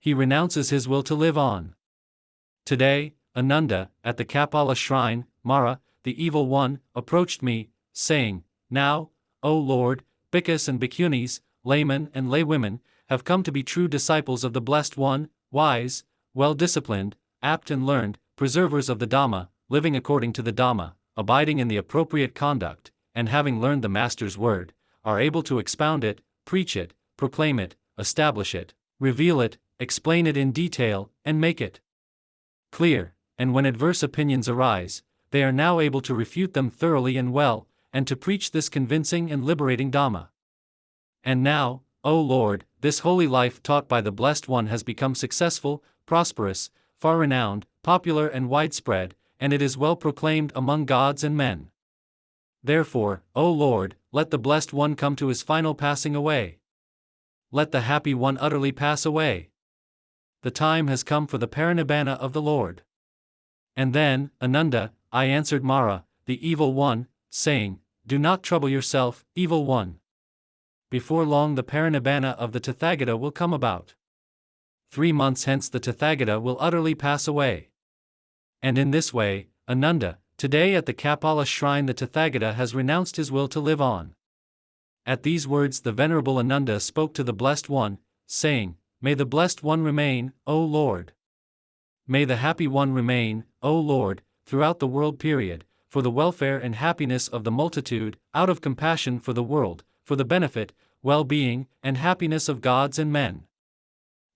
he renounces his will to live on. Today, Ananda, at the Kapala shrine, Mara, the evil one, approached me, saying, "Now, O Lord, bhikkhus and bhikkhunis, laymen and laywomen, have come to be true disciples of the Blessed One, wise, well-disciplined, apt and learned, preservers of the Dhamma, living according to the Dhamma, abiding in the appropriate conduct, and having learned the Master's word, are able to expound it, preach it, proclaim it, establish it, reveal it, explain it in detail, and make it clear, and when adverse opinions arise, they are now able to refute them thoroughly and well, and to preach this convincing and liberating Dhamma. And now, O Lord, this holy life taught by the Blessed One has become successful, prosperous, far-renowned, popular and widespread, and it is well proclaimed among gods and men. Therefore, O Lord, let the Blessed One come to his final passing away. Let the Happy One utterly pass away. The time has come for the parinibbana of the Lord." And then, Ananda, I answered Mara, the evil one, saying, "Do not trouble yourself, evil one. Before long the parinibbana of the Tathagata will come about. 3 months hence the Tathagata will utterly pass away." And in this way, Ananda, today at the Kapala shrine the Tathagata has renounced his will to live on. At these words the Venerable Ananda spoke to the Blessed One, saying, "May the Blessed One remain, O Lord. May the Happy One remain, O Lord, throughout the world period, for the welfare and happiness of the multitude, out of compassion for the world, for the benefit, well-being, and happiness of gods and men."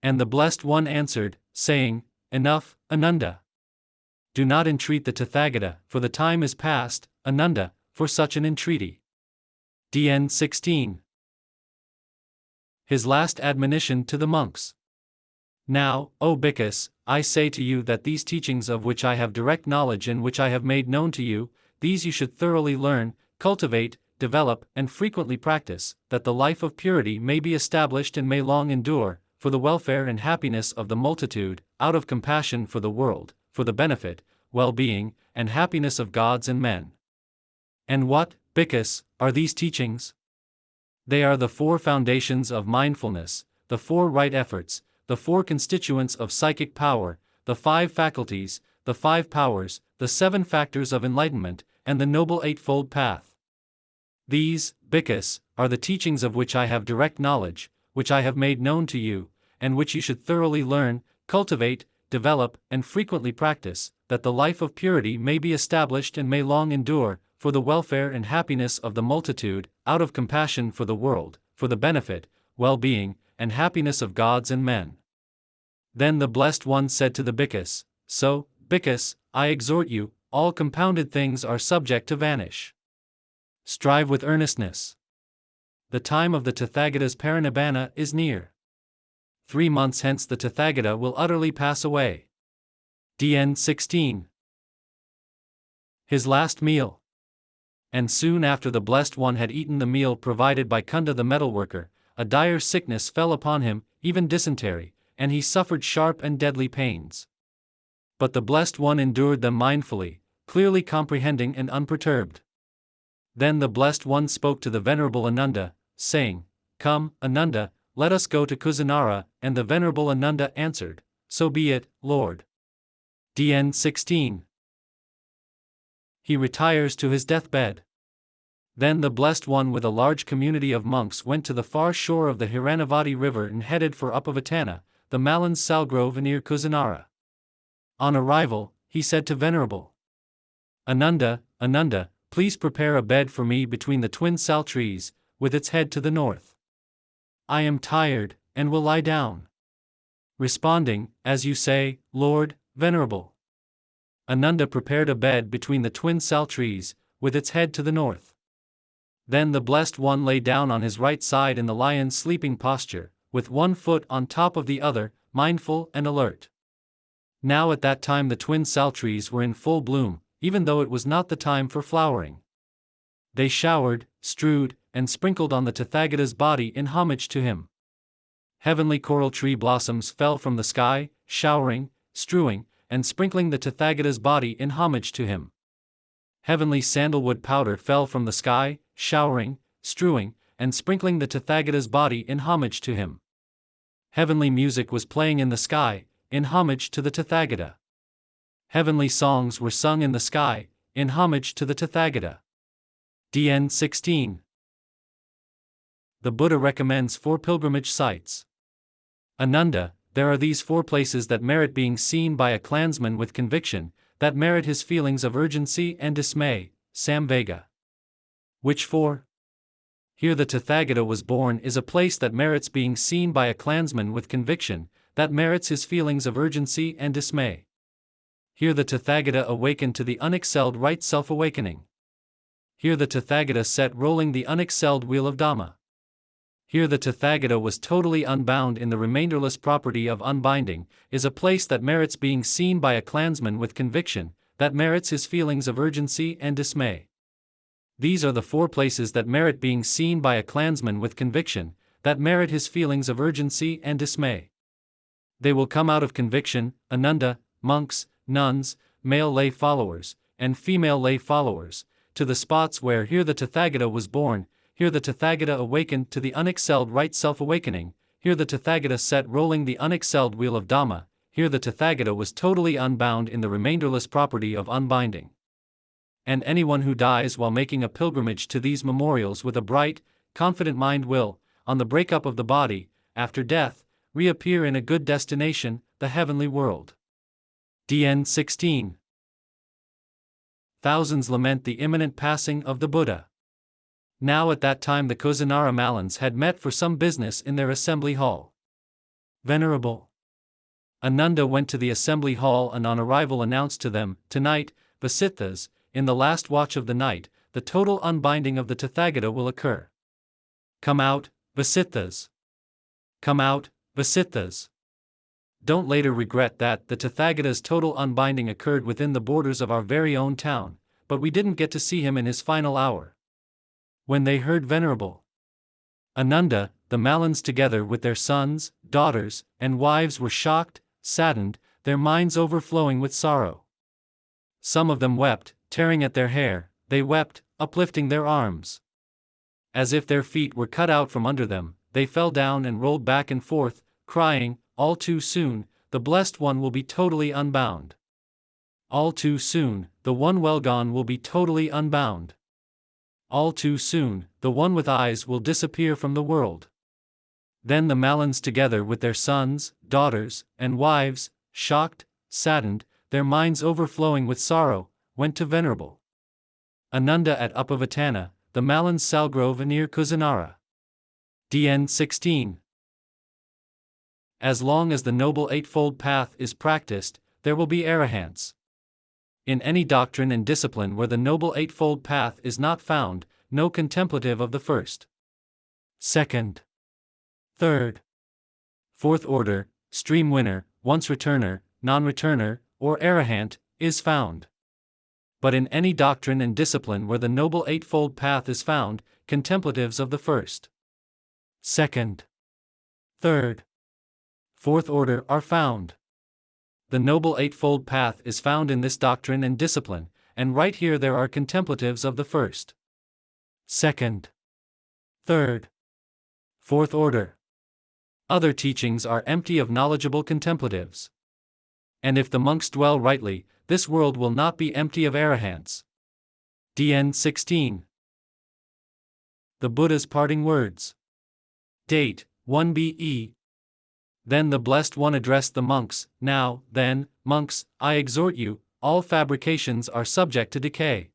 And the Blessed One answered, saying, "Enough, Ananda. Do not entreat the Tathagata, for the time is past, Ananda, for such an entreaty." DN 16. His last admonition to the monks. "Now, O bhikkhus, I say to you that these teachings of which I have direct knowledge and which I have made known to you, these you should thoroughly learn, cultivate, develop, and frequently practice, that the life of purity may be established and may long endure, for the welfare and happiness of the multitude, out of compassion for the world, for the benefit, well-being, and happiness of gods and men." And what, bhikkhus, are these teachings? They are the 4 foundations of mindfulness, the 4 right efforts, the 4 constituents of psychic power, the 5 faculties, the 5 powers, the 7 factors of enlightenment, and the Noble Eightfold Path. These, bhikkhus, are the teachings of which I have direct knowledge, which I have made known to you, and which you should thoroughly learn, cultivate, develop, and frequently practice, that the life of purity may be established and may long endure, for the welfare and happiness of the multitude, out of compassion for the world, for the benefit, well-being, and happiness of gods and men. Then the Blessed One said to the bhikkhus, "So, bhikkhus, I exhort you, all compounded things are subject to vanish. Strive with earnestness. The time of the Tathagata's parinibbana is near. 3 months hence the Tathagata will utterly pass away." DN 16. His last meal. And soon after the Blessed One had eaten the meal provided by Kunda the metalworker, a dire sickness fell upon him, even dysentery, and he suffered sharp and deadly pains. But the Blessed One endured them mindfully, clearly comprehending and unperturbed. Then the Blessed One spoke to the Venerable Ananda, saying, "Come, Ananda, let us go to Kusinara," and the Venerable Ananda answered, "So be it, Lord." DN 16. He retires to his deathbed. Then the Blessed One with a large community of monks went to the far shore of the Hiranavati river and headed for Upavatana, the Malan's salgrove near Kusinara. On arrival, he said to Venerable Ananda, "Ananda, please prepare a bed for me between the twin sal trees, with its head to the north. I am tired, and will lie down." Responding, "As you say, Lord, Venerable." Ananda prepared a bed between the twin sal trees, with its head to the north. Then the Blessed One lay down on his right side in the lion's sleeping posture, with one foot on top of the other, mindful and alert. Now at that time the twin sal trees were in full bloom, even though it was not the time for flowering. They showered, strewed, and sprinkled on the Tathagata's body in homage to him. Heavenly coral tree blossoms fell from the sky, showering, strewing, and sprinkling the Tathagata's body in homage to him. Heavenly sandalwood powder fell from the sky, showering, strewing, and sprinkling the Tathagata's body in homage to him. Heavenly music was playing in the sky, in homage to the Tathagata. Heavenly songs were sung in the sky, in homage to the Tathagata. DN 16. The Buddha recommends 4 pilgrimage sites. Ananda, there are these 4 places that merit being seen by a clansman with conviction, that merit his feelings of urgency and dismay, Samvega. Which 4? Here the Tathagata was born is a place that merits being seen by a clansman with conviction, that merits his feelings of urgency and dismay. Here the Tathagata awakened to the unexcelled right self-awakening. Here the Tathagata set rolling the unexcelled wheel of Dhamma. Here the Tathagata was totally unbound in the remainderless property of unbinding, is a place that merits being seen by a clansman with conviction, that merits his feelings of urgency and dismay. These are the 4 places that merit being seen by a clansman with conviction, that merit his feelings of urgency and dismay. They will come out of conviction, Ananda, monks, nuns, male lay followers, and female lay followers, to the spots where here the Tathagata was born, here the Tathagata awakened to the unexcelled right self-awakening, here the Tathagata set rolling the unexcelled wheel of Dhamma, here the Tathagata was totally unbound in the remainderless property of unbinding. And anyone who dies while making a pilgrimage to these memorials with a bright, confident mind will, on the breakup of the body, after death, reappear in a good destination, the heavenly world. DN 16. Thousands lament the imminent passing of the Buddha. Now at that time the Kusinara Malans had met for some business in their assembly hall. Venerable Ananda went to the assembly hall and on arrival announced to them, "Tonight, Vasithas, in the last watch of the night, the total unbinding of the Tathagata will occur. Come out, Vasithas. Come out, Vasithas. Don't later regret that the Tathagata's total unbinding occurred within the borders of our very own town, but we didn't get to see him in his final hour." When they heard Venerable Ananda, the Malans together with their sons, daughters, and wives were shocked, saddened, their minds overflowing with sorrow. Some of them wept, tearing at their hair, they wept, uplifting their arms. As if their feet were cut out from under them, they fell down and rolled back and forth, crying, "All too soon, the Blessed One will be totally unbound. All too soon, the one well gone will be totally unbound. All too soon, the one with eyes will disappear from the world." Then the Malans together with their sons, daughters, and wives, shocked, saddened, their minds overflowing with sorrow, went to Venerable Ananda at Upavatana, the Malans Salgrove near Kusinara. DN 16. As long as the Noble Eightfold Path is practiced, there will be arahants. In any doctrine and discipline where the Noble Eightfold Path is not found, no contemplative of the first, second, third, fourth order, stream winner, once returner, non-returner, or arahant, is found. But in any doctrine and discipline where the Noble Eightfold Path is found, contemplatives of the first, second, third, fourth order are found. The Noble Eightfold Path is found in this doctrine and discipline, and right here there are contemplatives of the first, second, third, fourth order. Other teachings are empty of knowledgeable contemplatives. And if the monks dwell rightly, this world will not be empty of arahants. DN 16. The Buddha's parting words. Date, 1 BE. Then the Blessed One addressed the monks, "Now, then, monks, I exhort you, all fabrications are subject to decay.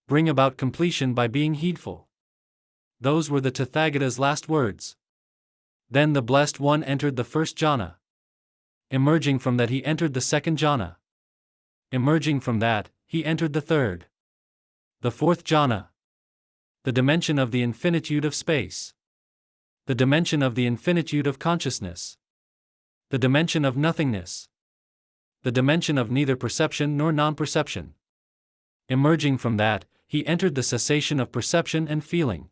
Bring about completion by being heedful." Those were the Tathagata's last words. Then the Blessed One entered the first jhana. Emerging from that he entered the second jhana. Emerging from that, he entered the third. The fourth jhana. The dimension of the infinitude of space. The dimension of the infinitude of consciousness. The dimension of nothingness. The dimension of neither perception nor non-perception. Emerging from that, he entered the cessation of perception and feeling.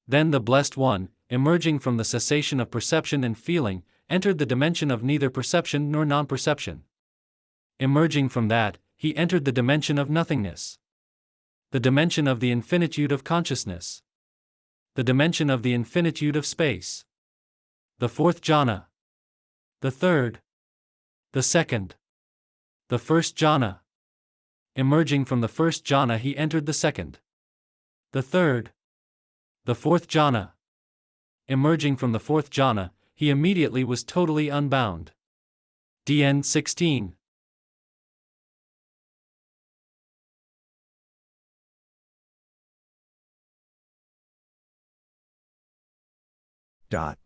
Then the Blessed One, emerging from the cessation of perception and feeling, entered the dimension of neither perception nor non-perception. Emerging from that, he entered the dimension of nothingness. The dimension of the infinitude of consciousness. The dimension of the infinitude of space. The fourth jhana. The third. The second. The first jhana. Emerging from the first jhana, he entered the second. The third. The fourth jhana. Emerging from the fourth jhana, he immediately was totally unbound. DN 16. Dot.